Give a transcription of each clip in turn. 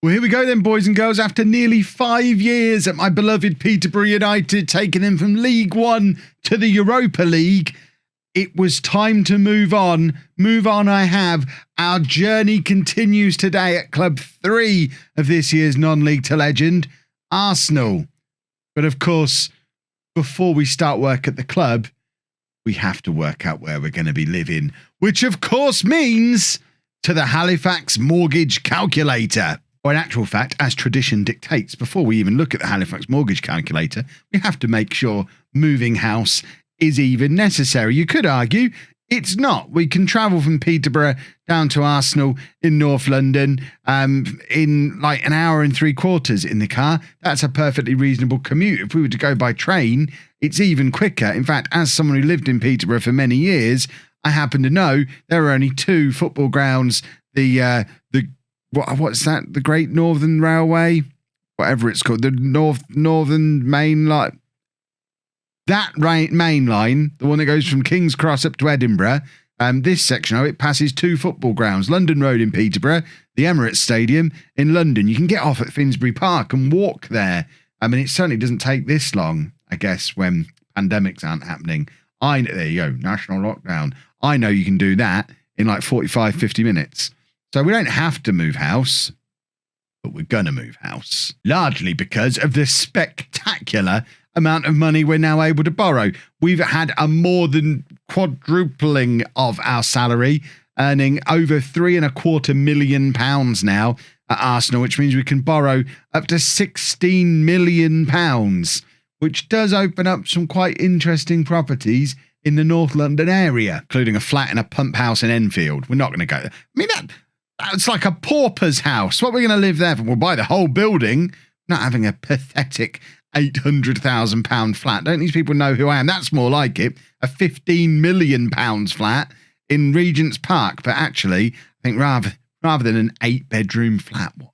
Well, here we go then, boys and girls. After nearly 5 years at my beloved Peterborough United, taking them from League One to the Europa League, it was time to move on. Move on I have. Our journey continues today at Club 3 of this year's non-league to legend, Arsenal. But of course, before we start work at the club, we have to work out where we're going to be living, which of course means to the Halifax mortgage calculator. Or in actual fact, as tradition dictates, before we even look at the Halifax mortgage calculator, we have to make sure moving house is even necessary. You could argue it's not. We can travel from Peterborough down to Arsenal in North London in like an hour and 3/4 in the car. That's a perfectly reasonable commute. If we were to go by train, it's even quicker. In fact, as someone who lived in Peterborough for many years, I happen to know there are only 2 football grounds. What's that? The Great Northern Railway, whatever it's called, the Northern Main Line. That main line, the one that goes from King's Cross up to Edinburgh. This section of it passes 2 football grounds: London Road in Peterborough, the Emirates Stadium in London. You can get off at Finsbury Park and walk there. I mean, it certainly doesn't take this long, I guess, when pandemics aren't happening. There you go, national lockdown. I know you can do that in like 45, 50 minutes. So we don't have to move house, but we're going to move house. Largely because of the spectacular amount of money we're now able to borrow. We've had a more than quadrupling of our salary, earning over £3.25 million now at Arsenal, which means we can borrow up to £16 million, which does open up some quite interesting properties in the North London area, including a flat in a pump house in Enfield. We're not going to go there. I mean, that's like a pauper's house. What are we going to live there for? We'll buy the whole building, not having a pathetic £800,000 flat. Don't these people know who I am? That's more like it. A £15 million flat in Regent's Park. But actually, I think rather than an 8-bedroom flat, what?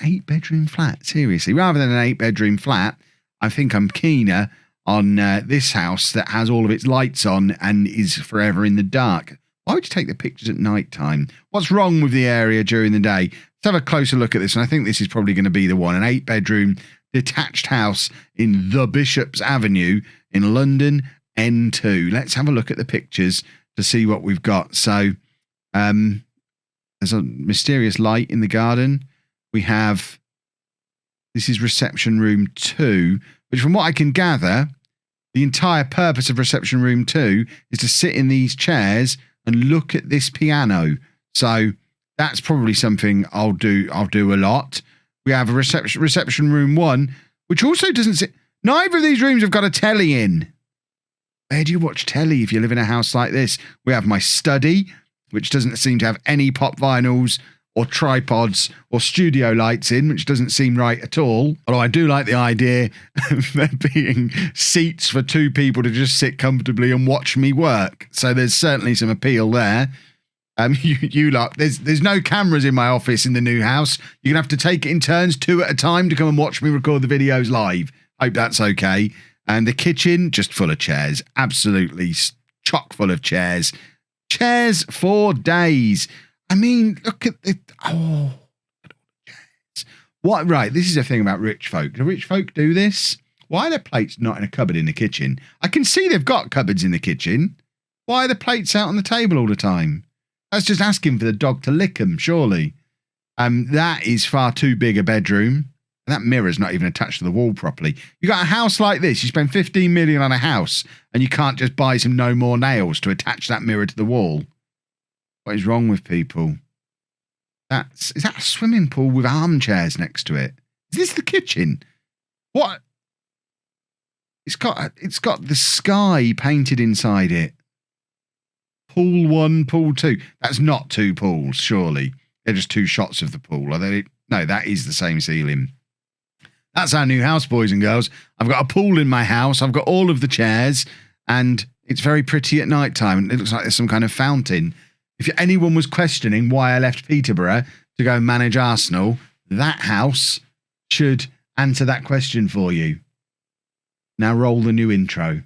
An 8-bedroom flat? Seriously, rather than an 8-bedroom flat, I think I'm keener on this house that has all of its lights on and is forever in the dark. Why would you take the pictures at night time? What's wrong with the area during the day? Let's have a closer look at this. And I think this is probably going to be the one. An 8-bedroom detached house in the Bishop's Avenue in London, N2. Let's have a look at the pictures to see what we've got. So there's a mysterious light in the garden. This is reception room 2, which from what I can gather, the entire purpose of reception room 2 is to sit in these chairs and look at this piano. So that's probably something I'll do a lot. We have a reception room 1, which also doesn't sit. Neither of these rooms have got a telly in. Where do you watch telly if you live in a house like this? We have my study, which doesn't seem to have any pop vinyls or tripods or studio lights in, which doesn't seem right at all. Although I do like the idea of there being seats for 2 people to just sit comfortably and watch me work. So there's certainly some appeal there. You lot, there's no cameras in my office in the new house. You're going to have to take it in turns, 2 at a time, to come and watch me record the videos live. Hope that's okay. And the kitchen, just full of chairs. Absolutely chock full of chairs. Chairs for days. I mean, look at the... Oh, look at all the chairs. What? Right, this is the thing about rich folk. Do rich folk do this? Why are their plates not in a cupboard in the kitchen? I can see they've got cupboards in the kitchen. Why are the plates out on the table all the time? That's just asking for the dog to lick them, surely. That is far too big a bedroom. That mirror's not even attached to the wall properly. You got a house like this, you spend 15 million on a house, and you can't just buy some no more nails to attach that mirror to the wall. What is wrong with people? Is that a swimming pool with armchairs next to it? Is this the kitchen? What? It's got the sky painted inside it. Pool 1, pool 2. That's not 2 pools, surely. They're just 2 shots of the pool. Are they? No, that is the same ceiling. That's our new house, boys and girls. I've got a pool in my house. I've got all of the chairs, and it's very pretty at night time. It looks like there's some kind of fountain. If anyone was questioning why I left Peterborough to go and manage Arsenal, that house should answer that question for you. Now roll the new intro.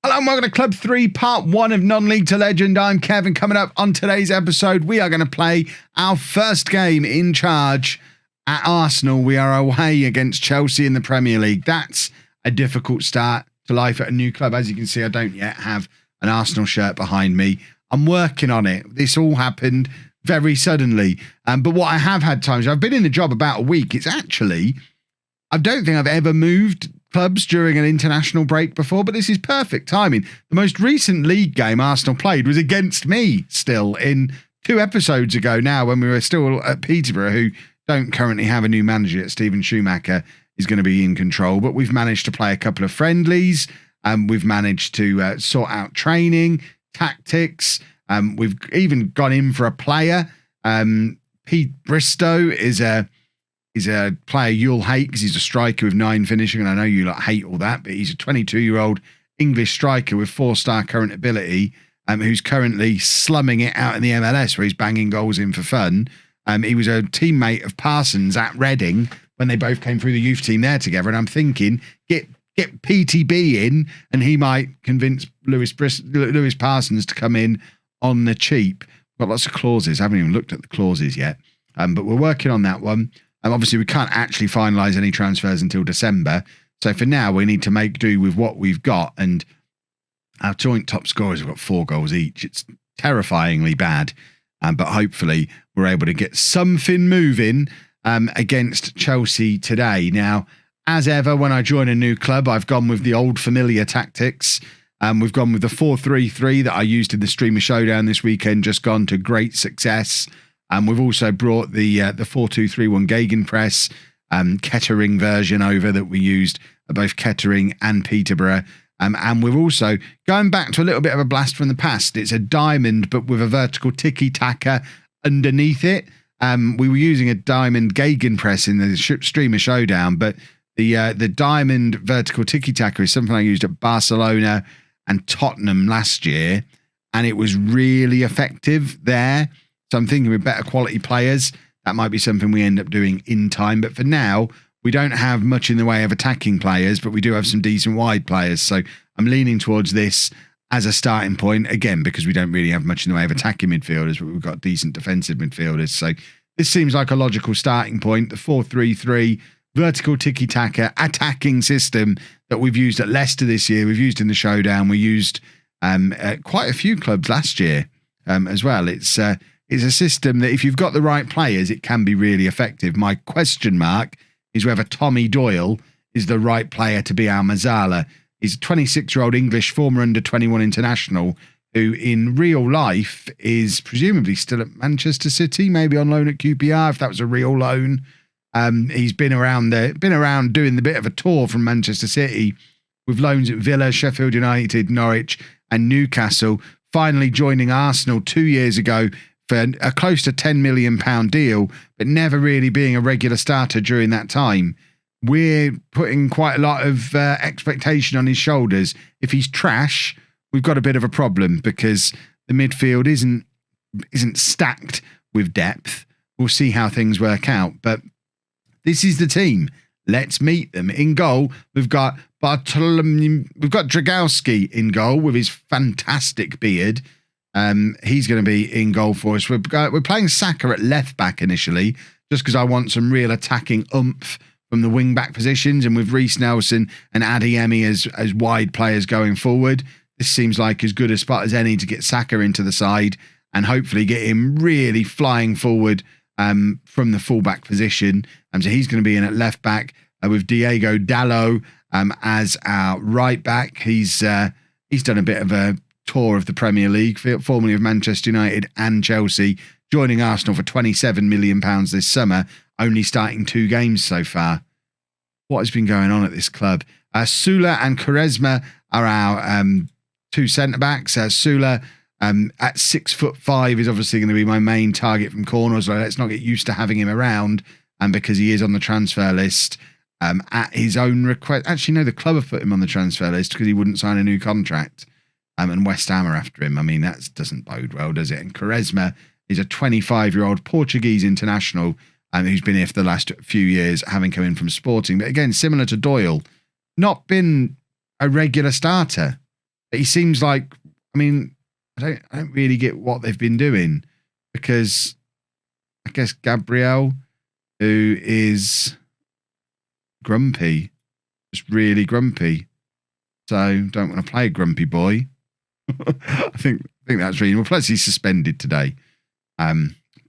Hello and welcome to Club 3, Part 1 of Non-League to Legend. I'm Kevin. Coming up on today's episode, we are going to play our first game in charge at Arsenal. We are away against Chelsea in the Premier League. That's a difficult start to life at a new club. As you can see, I don't yet have an Arsenal shirt behind me. I'm working on it. This all happened very suddenly. But what I have had times, I've been in the job about a week. It's actually, I don't think I've ever moved clubs during an international break before, but this is perfect timing. The most recent league game Arsenal played was against me still in 2 episodes ago now when we were still at Peterborough, who don't currently have a new manager yet. Stephen Schumacher is going to be in control, but we've managed to play a couple of friendlies. We've managed to sort out training, tactics. We've even gone in for a player. Pete Bristow is a player you'll hate because he's a striker with 9 finishing, and I know you lot hate all that, but he's a 22-year-old English striker with 4-star current ability, who's currently slumming it out in the MLS where he's banging goals in for fun. He was a teammate of Parsons at Reading when they both came through the youth team there together, and I'm thinking, get PTB in, and he might convince Lewis Parsons to come in on the cheap. Got lots of clauses. I haven't even looked at the clauses yet, but we're working on that one. Obviously, we can't actually finalise any transfers until December. So for now, we need to make do with what we've got. And our joint top scorers have got 4 goals each. It's terrifyingly bad. But hopefully, we're able to get something moving against Chelsea today. Now, as ever, when I join a new club, I've gone with the old familiar tactics. We've gone with the 4-3-3 that I used in the Streamer Showdown this weekend, just gone to great success. We've also brought the 4-2-3-1 Gegenpress Kettering version over that we used at both Kettering and Peterborough. And we're also going back to a little bit of a blast from the past. It's a diamond, but with a vertical tiki-taka underneath it. We were using a diamond Gegenpress in the Streamer Showdown, but the diamond vertical tiki-taka is something I used at Barcelona and Tottenham last year, and it was really effective there. So I'm thinking with better quality players, that might be something we end up doing in time. But for now, we don't have much in the way of attacking players, but we do have some decent wide players. So I'm leaning towards this as a starting point, again, because we don't really have much in the way of attacking midfielders, but we've got decent defensive midfielders. So this seems like a logical starting point. The 4-3-3 vertical tiki-taka attacking system that we've used at Leicester this year, we've used in the Showdown, we used at quite a few clubs last year as well. It's a system that if you've got the right players, it can be really effective. My question mark is whether Tommy Doyle is the right player to be our Mazzala. He's a 26-year-old English former under-21 international who in real life is presumably still at Manchester City, maybe on loan at QPR if that was a real loan. He's been around doing the bit of a tour from Manchester City with loans at Villa, Sheffield United, Norwich and Newcastle, finally joining Arsenal 2 years ago for a close to £10 million deal, but never really being a regular starter during that time. We're putting quite a lot of expectation on his shoulders. If he's trash, we've got a bit of a problem because the midfield isn't stacked with depth. We'll see how things work out, but this is the team. Let's meet them. In goal, we've got Dragowski in goal with his fantastic beard. He's going to be in goal for us. We're playing Saka at left back initially, just because I want some real attacking oomph from the wing back positions, and with Reece Nelson and Adeyemi as wide players going forward. This seems like as good a spot as any to get Saka into the side and hopefully get him really flying forward from the fullback position. So he's going to be in at left back with Diego Dalot as our right back. He's done a bit of a tour of the Premier League, formerly of Manchester United and Chelsea, joining Arsenal for £27 million this summer, only starting 2 games so far. What has been going on at this club? Sula and Quaresma are our 2 centre-backs. Sula at 6'5" is obviously going to be my main target from corners. So let's not get used to having him around, and because he is on the transfer list at his own request. Actually, no, the club have put him on the transfer list because he wouldn't sign a new contract. And West Ham are after him. I mean, that doesn't bode well, does it? And Quaresma is a 25-year-old Portuguese international who's been here for the last few years, having come in from Sporting. But again, similar to Doyle, not been a regular starter. But he seems like, I mean, I don't really get what they've been doing, because I guess Gabriel, who is grumpy, just really grumpy. So don't want to play a grumpy boy. I think that's reasonable. Plus he's suspended today. But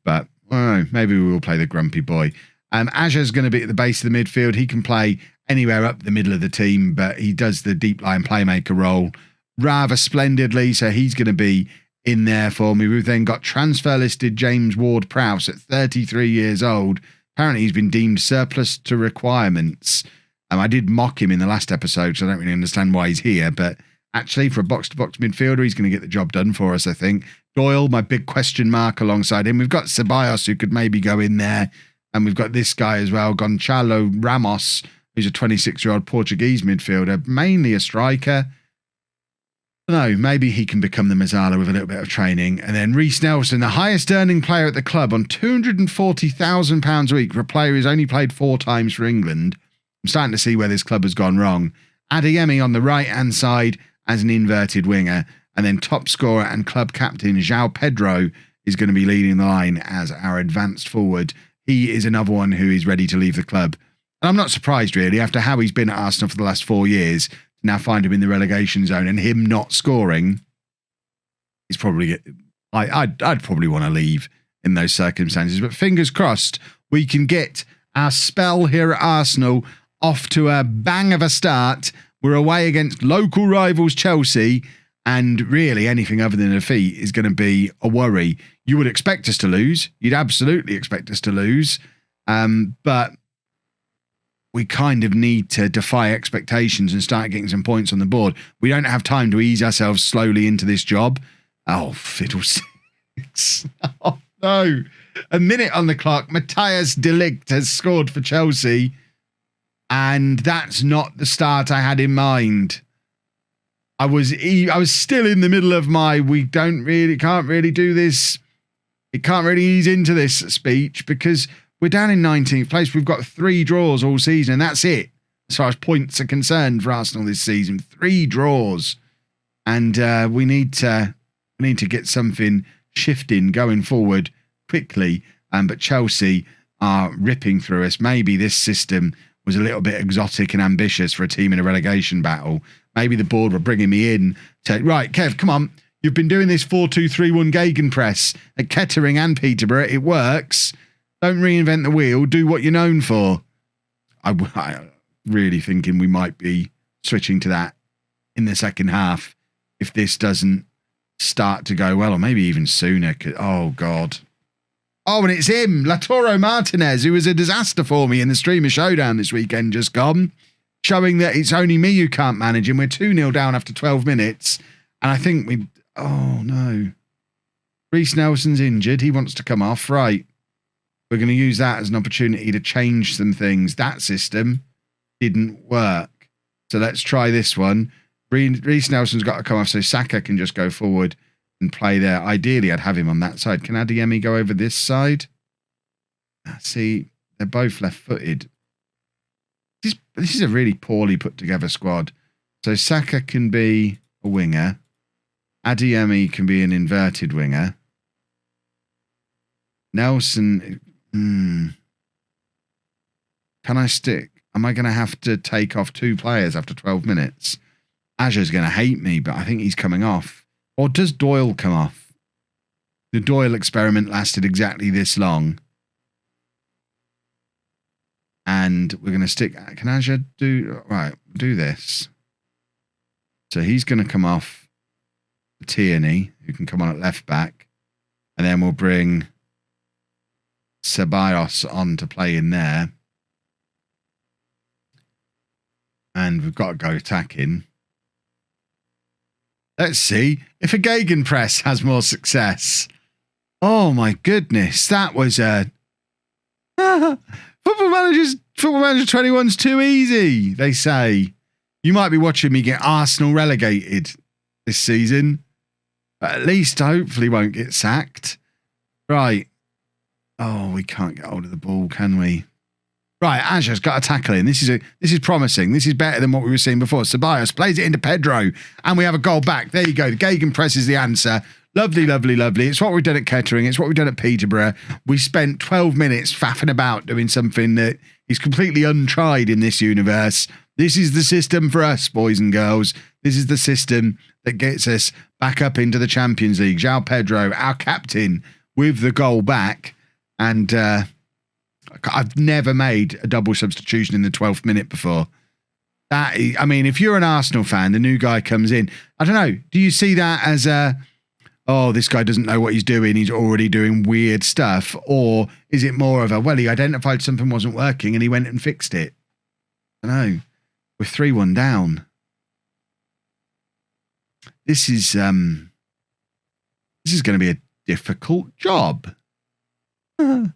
I don't know, maybe we will play the grumpy boy. Azha's going to be at the base of the midfield. He can play anywhere up the middle of the team, but he does the deep line playmaker role rather splendidly. So he's going to be in there for me. We've then got transfer listed James Ward-Prowse at 33 years old. Apparently he's been deemed surplus to requirements. I did mock him in the last episode, so I don't really understand why he's here. But actually, for a box-to-box midfielder, he's going to get the job done for us, I think. Doyle, my big question mark alongside him. We've got Ceballos, who could maybe go in there. And we've got this guy as well, Gonçalo Ramos, who's a 26-year-old Portuguese midfielder, mainly a striker. No, maybe he can become the Mazzala with a little bit of training. And then Reece Nelson, the highest earning player at the club, on £240,000 a week for a player who's only played 4 times for England. I'm starting to see where this club has gone wrong. Adeyemi on the right-hand side as an inverted winger. And then top scorer and club captain João Pedro is going to be leading the line as our advanced forward. He is another one who is ready to leave the club. And I'm not surprised, really, after how he's been at Arsenal for the last 4 years, to now find him in the relegation zone and him not scoring. He's probably... I'd probably want to leave in those circumstances. But fingers crossed, we can get our spell here at Arsenal off to a bang of a start. We're away against local rivals Chelsea, and really anything other than a defeat is going to be a worry. You would expect us to lose. You'd absolutely expect us to lose. But we kind of need to defy expectations and start getting some points on the board. We don't have time to ease ourselves slowly into this job. Oh, fiddlesticks. Oh, no. A minute on the clock. Matthias de Ligt has scored for Chelsea. And that's not the start I had in mind. I was still in the middle of my can't really do this. It can't really ease into this speech because we're down in 19th place. We've got 3 draws all season, and that's it as far as points are concerned for Arsenal this season. 3 draws, and we need to get something shifting going forward quickly. But Chelsea are ripping through us. Maybe this system was a little bit exotic and ambitious for a team in a relegation battle. Maybe the board were bringing me in to, right, Kev, come on. You've been doing this 4-2-3-1 gegenpress at Kettering and Peterborough. It works. Don't reinvent the wheel. Do what you're known for. I'm really thinking we might be switching to that in the second half if this doesn't start to go well, or maybe even sooner. Oh, God. Oh, and it's him, Lautaro Martinez, who was a disaster for me in the Streamer Showdown this weekend just gone, showing that it's only me who can't manage him. We're 2-0 down after 12 minutes. And I think oh, no. Reece Nelson's injured. He wants to come off. Right. We're going to use that as an opportunity to change some things. That system didn't work. So let's try this one. Reece Nelson's got to come off so Saka can just go forward and play there. Ideally, I'd have him on that side. Can Adeyemi go over this side? See, they're both left-footed. This is a really poorly put together squad. So Saka can be a winger. Adeyemi can be an inverted winger. Nelson... Can I stick? Am I going to have to take off 2 players after 12 minutes? Azha's going to hate me, but I think he's coming off. Or does Doyle come off? The Doyle experiment lasted exactly this long. And we're going to stick... Can Azha do... Right, do this. So he's going to come off Tierney, who can come on at left back. And then we'll bring Ceballos on to play in there. And we've got to go attacking. Let's see if a gegenpress has more success. Oh my goodness, that was a Football Manager 21's too easy, they say. You might be watching me get Arsenal relegated this season, but at least hopefully won't get sacked. Right. Oh, we can't get hold of the ball, can we? Right, Azur's got a tackle in. This is promising. This is better than what we were seeing before. Ceballos plays it into Pedro, and we have a goal back. There you go. The Gegenpress is the answer. Lovely, lovely, lovely. It's what we've done at Kettering. It's what we've done at Peterborough. We spent 12 minutes faffing about doing something that is completely untried in this universe. This is the system for us, boys and girls. This is the system that gets us back up into the Champions League. João Pedro, our captain, with the goal back. And I've never made a double substitution in the 12th minute before. I mean, if you're an Arsenal fan, the new guy comes in. I don't know. Do you see that as oh, this guy doesn't know what he's doing. He's already doing weird stuff. Or is it more of a, well, he identified something wasn't working and he went and fixed it? I don't know. We're 3-1 down. This is going to be a difficult job. Okay.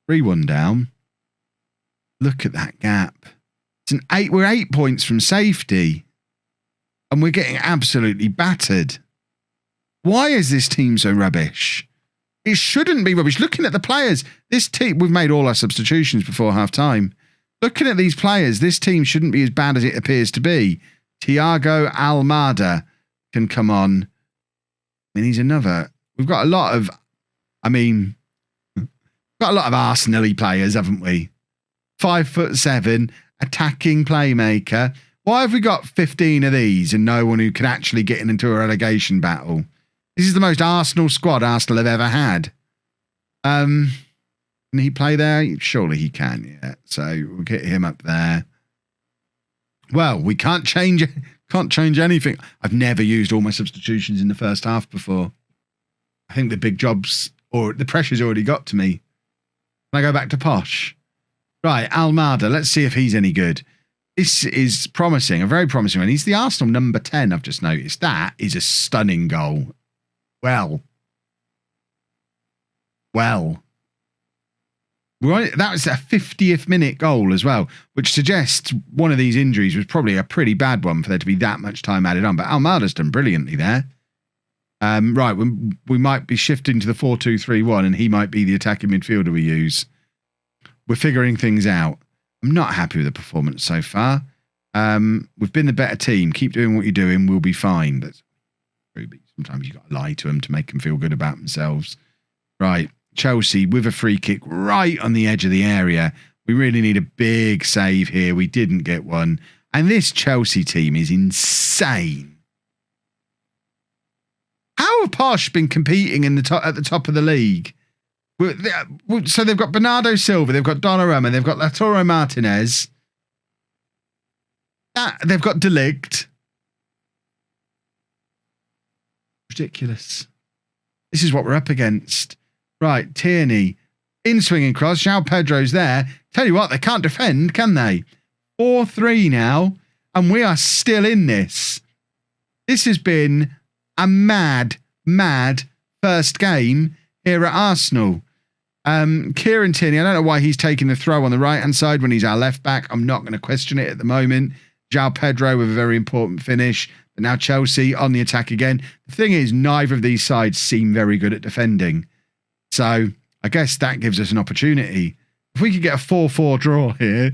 3-1 down. Look at that gap. It's we're 8 points from safety. And we're getting absolutely battered. Why is this team so rubbish? It shouldn't be rubbish. Looking at the players, this team, we've made all our substitutions before half time. Looking at these players, this team shouldn't be as bad as it appears to be. Thiago Almada can come on. I mean, he's another. We've got a lot of, Arsenal-y players, haven't we? 5'7", attacking playmaker. Why have we got 15 of these and no one who can actually get into a relegation battle? This is the most Arsenal squad Arsenal have ever had. Can he play there? Surely he can, yeah. So we'll get him up there. Well, we can't change anything. I've never used all my substitutions in the first half before. I think the big jobs or the pressure's already got to me. Can I go back to Posh? Right, Almada. Let's see if he's any good. This is promising, a very promising one. He's the Arsenal number 10, I've just noticed. That is a stunning goal. Well. That was a 50th minute goal as well, which suggests one of these injuries was probably a pretty bad one for there to be that much time added on. But Almada's done brilliantly there. Right, we might be shifting to the 4-2-3-1 and he might be the attacking midfielder we use. We're figuring things out. I'm not happy with the performance so far. We've been the better team. Keep doing what you're doing. We'll be fine. But sometimes you've got to lie to them to make them feel good about themselves. Right. Chelsea with a free kick right on the edge of the area. We really need a big save here. We didn't get one. And this Chelsea team is insane. How have Posh been competing at the top of the league? So they've got Bernardo Silva, they've got Donnarumma, they've got Lautaro Martinez. They've got De Ligt. Ridiculous. This is what we're up against. Right, Tierney, in swinging cross. João Pedro's there. Tell you what, they can't defend, can they? 4-3 now, and we are still in this. This has been a mad first game here at Arsenal. Kieran Tierney, I don't know why he's taking the throw on the right-hand side when he's our left back. I'm not going to question it at the moment. João Pedro with a very important finish. But now Chelsea on the attack again. The thing is, neither of these sides seem very good at defending. So I guess that gives us an opportunity. If we could get a 4-4 draw here,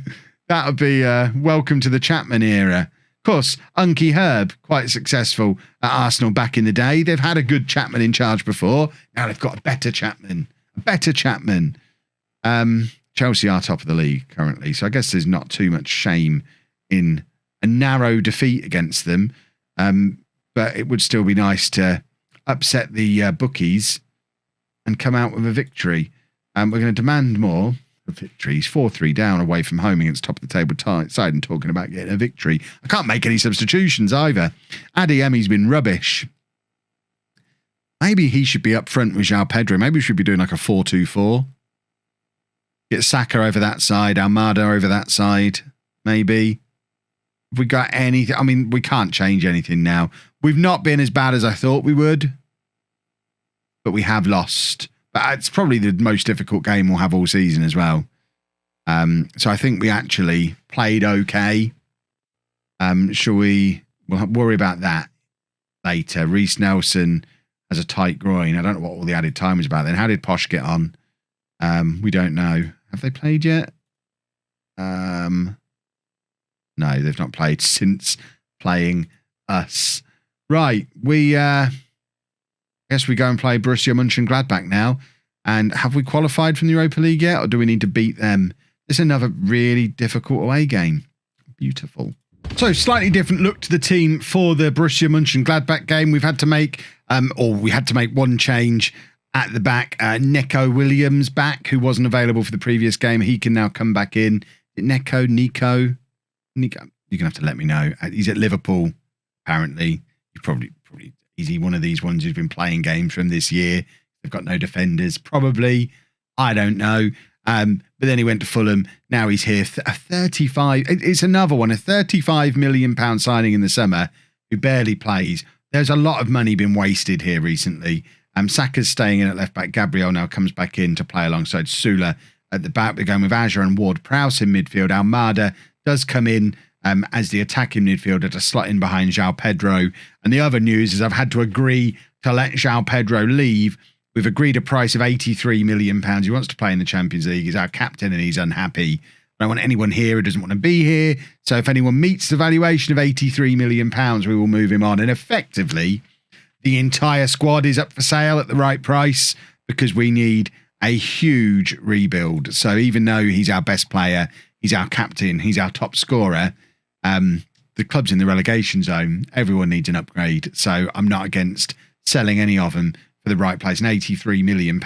that would be welcome to the Chapman era. Of course, Unky Herb, quite successful at Arsenal back in the day. They've had a good Chapman in charge before. Now they've got a better Chapman. Chelsea are top of the league currently. So I guess there's not too much shame in a narrow defeat against them. But it would still be nice to upset the bookies and come out with a victory. We're going to demand more of victories. 4-3 down away from home against top of the table side and talking about getting a victory. I can't make any substitutions either. Adeyemi's been rubbish. Maybe he should be up front with João Pedro. Maybe we should be doing like a 4-2-4. Get Saka over that side, Almada over that side, maybe. Have we got anything? I mean, we can't change anything now. We've not been as bad as I thought we would, but we have lost. But it's probably the most difficult game we'll have all season as well. So I think we actually played okay. We'll worry about that later. Reece Nelson has a tight groin. I don't know what all the added time was about then. How did Posh get on? We don't know. Have they played yet? No, they've not played since playing us. Right, we guess we go and play Borussia Mönchengladbach now. And have we qualified from the Europa League yet, or do we need to beat them? It's another really difficult away game. Beautiful. So, slightly different look to the team for the Borussia Mönchengladbach game. We've had to make, one change at the back. Neco Williams back, who wasn't available for the previous game. He can now come back in. Is it Nico? You're going to have to let me know. He's at Liverpool, apparently. Is he one of these ones who's been playing games from this year? They've got no defenders. Probably. I don't know. But then he went to Fulham. Now he's here. A 35. It's another one. A £35 million signing in the summer who barely plays. There's a lot of money been wasted here recently. Saka's staying in at left back. Gabriel now comes back in to play alongside Sula at the back. We're going with Azure and Ward-Prowse in midfield. Almada does come in as the attacking midfielder to slot in behind João Pedro. And the other news is I've had to agree to let João Pedro leave. We've agreed a price of £83 million. He wants to play in the Champions League. He's our captain and he's unhappy. I don't want anyone here who doesn't want to be here. So if anyone meets the valuation of £83 million, we will move him on. And effectively, the entire squad is up for sale at the right price because we need a huge rebuild. So even though he's our best player, he's our captain, he's our top scorer, the club's in the relegation zone. Everyone needs an upgrade. So I'm not against selling any of them for the right place. And £83 million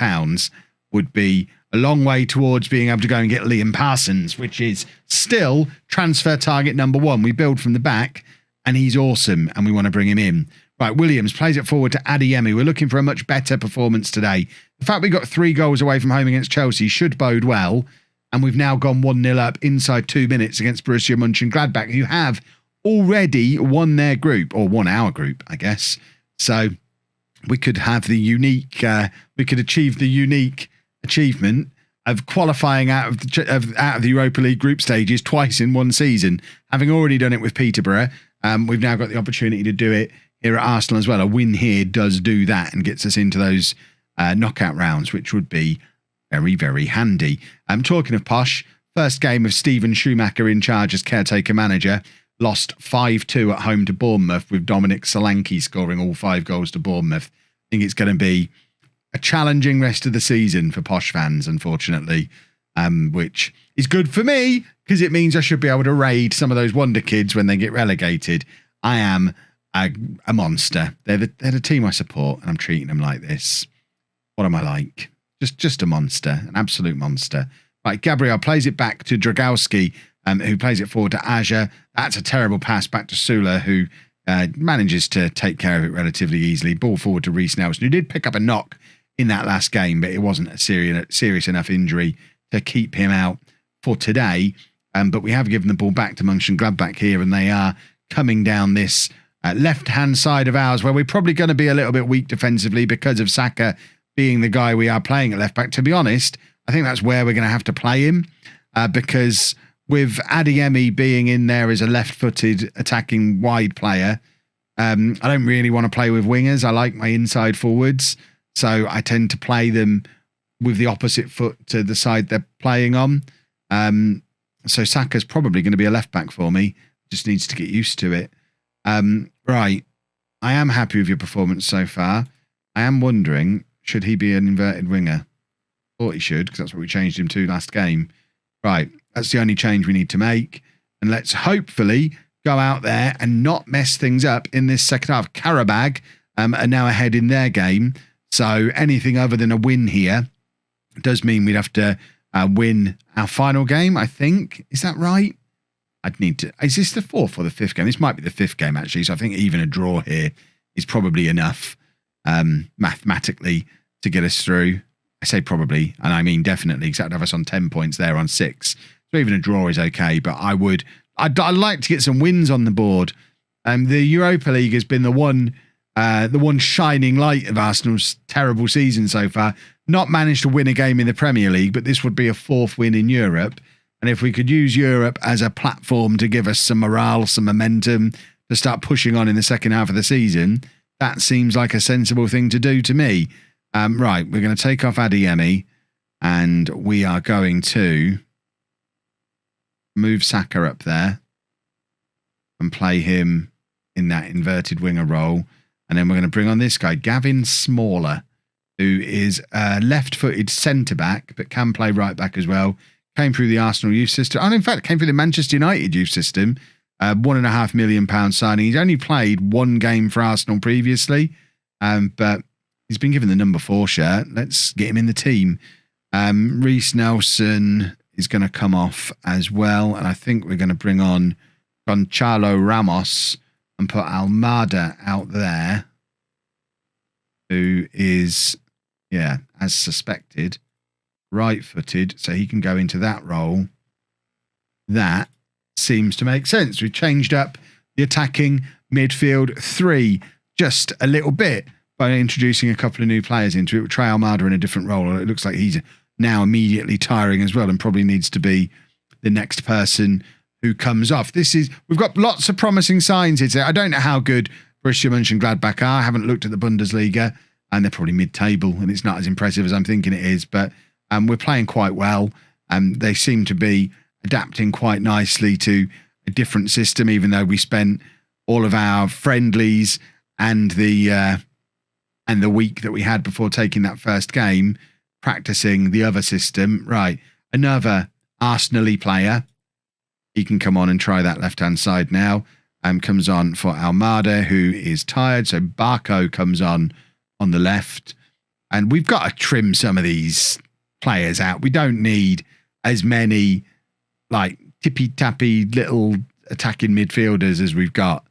would be a long way towards being able to go and get Liam Parsons, which is still transfer target number one. We build from the back and he's awesome and we want to bring him in. Right, Williams plays it forward to Adeyemi. We're looking for a much better performance today. The fact we got 3 goals away from home against Chelsea should bode well. And we've now gone 1-0 up inside 2 minutes against Borussia Mönchengladbach, who have already won their group, or won our group, I guess. So we could have the unique, we could achieve the unique achievement of qualifying out of the Europa League group stages twice in one season. Having already done it with Peterborough, we've now got the opportunity to do it here at Arsenal as well. A win here does do that and gets us into those knockout rounds, which would be very, very handy. I'm talking of posh. First game of Steven Schumacher in charge as caretaker manager. Lost 5-2 at home to Bournemouth with Dominic Solanke scoring all 5 goals to Bournemouth. I think it's going to be a challenging rest of the season for posh fans, unfortunately, which is good for me because it means I should be able to raid some of those wonder kids when they get relegated. I am a monster. They're the team I support, and I'm treating them like this. What am I like? Just a monster, an absolute monster. Right, Gabriel plays it back to Dragowski, who plays it forward to Azure. That's a terrible pass back to Sula, who manages to take care of it relatively easily. Ball forward to Reece Nelson, who did pick up a knock in that last game, but it wasn't a serious enough injury to keep him out for today. But we have given the ball back to Mönchengladbach here, and they are coming down this left-hand side of ours, where we're probably going to be a little bit weak defensively because of Saka being the guy we are playing at left-back. To be honest, I think that's where we're going to have to play him because with Adeyemi being in there as a left-footed attacking wide player, I don't really want to play with wingers. I like my inside forwards, so I tend to play them with the opposite foot to the side they're playing on. So Saka's probably going to be a left-back for me. Just needs to get used to it. Right. I am happy with your performance so far. I am wondering, should he be an inverted winger? Thought he should, because that's what we changed him to last game. Right. That's the only change we need to make. And let's hopefully go out there and not mess things up in this second half. Karabag are now ahead in their game. So anything other than a win here does mean we'd have to win our final game, I think. Is that right? I'd need to... Is this the 4th or the 5th game? This might be the 5th game, actually. So I think even a draw here is probably enough mathematically to get us through. I say probably, and I mean definitely, because that would have us on 10 points there on 6. So even a draw is okay, but I'd like to get some wins on the board. The Europa League has been the one shining light of Arsenal's terrible season so far. Not managed to win a game in the Premier League, but this would be a 4th win in Europe. And if we could use Europe as a platform to give us some morale, some momentum to start pushing on in the second half of the season, that seems like a sensible thing to do to me. Right, we're going to take off Adeyemi. And we are going to move Saka up there and play him in that inverted winger role. And then we're going to bring on this guy, Gavin Smaller, who is a left-footed centre-back, but can play right-back as well. Came through the Arsenal youth system. And in fact, came through the Manchester United youth system. £1.5 million signing. He's only played one game for Arsenal previously, but he's been given the number 4 shirt. Let's get him in the team. Reece Nelson is going to come off as well. And I think we're going to bring on Gonçalo Ramos and put Almada out there, who is, yeah, as suspected, right-footed, so he can go into that role. That seems to make sense. We've changed up the attacking midfield 3 just a little bit by introducing a couple of new players into it. We'll try Almada in a different role. It looks like he's now immediately tiring as well and probably needs to be the next person who comes off. We've got lots of promising signs here. I don't know how good Borussia Mönchengladbach are. I haven't looked at the Bundesliga, and they're probably mid-table, and it's not as impressive as I'm thinking it is, but we're playing quite well. They seem to be adapting quite nicely to a different system, even though we spent all of our friendlies and the week that we had before taking that first game practicing the other system. Right, another Arsenal-y player. He can come on and try that left-hand side now. Comes on for Almada, who is tired. So Barco comes on the left. And we've got to trim some of these players out. We don't need as many like tippy-tappy little attacking midfielders as we've got.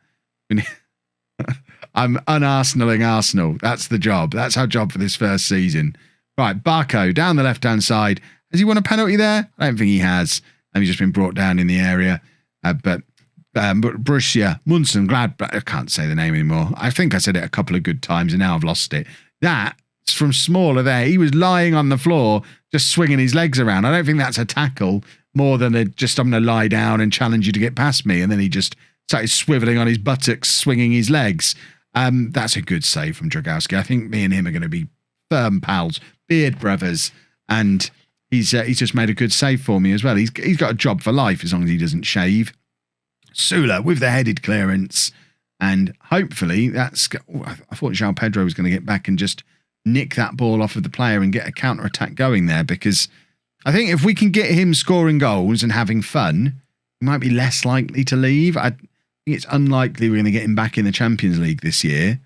I'm un-Arsenaling Arsenal. That's the job. That's our job for this first season. Right, Barco down the left-hand side. Has he won a penalty there? I don't think he has. He's just been brought down in the area. But Borussia Mönchengladbach, I can't say the name anymore. I think I said it a couple of good times and now I've lost it. That's from Smaller there. He was lying on the floor, just swinging his legs around. I don't think that's a tackle more than I'm going to lie down and challenge you to get past me. And then he just started swiveling on his buttocks, swinging his legs. That's a good save from Dragowski. I think me and him are going to be firm pals, beard brothers. And he's just made a good save for me as well. He's got a job for life as long as he doesn't shave. Sula with the headed clearance, and hopefully I thought João Pedro was going to get back and just nick that ball off of the player and get a counter-attack going there, because I think if we can get him scoring goals and having fun, he might be less likely to leave. I think it's unlikely we're going to get him back in the Champions League this year.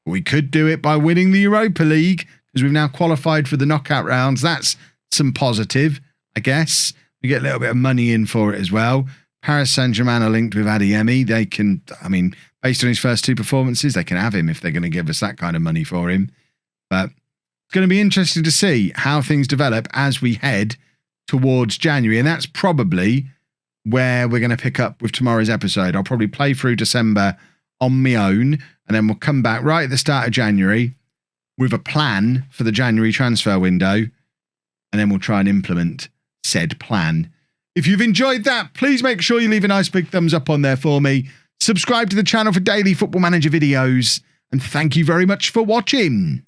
But we could do it by winning the Europa League, because we've now qualified for the knockout rounds. That's some positive, I guess. We get a little bit of money in for it as well. Paris Saint-Germain are linked with Adeyemi. They can, based on his first 2 performances, they can have him if they're going to give us that kind of money for him. But it's going to be interesting to see how things develop as we head towards January. And that's probably where we're going to pick up with tomorrow's episode. I'll probably play through December on my own, and then we'll come back right at the start of January with a plan for the January transfer window, and then we'll try and implement said plan. If you've enjoyed that, please make sure you leave a nice big thumbs up on there for me. Subscribe to the channel for daily Football Manager videos. And thank you very much for watching.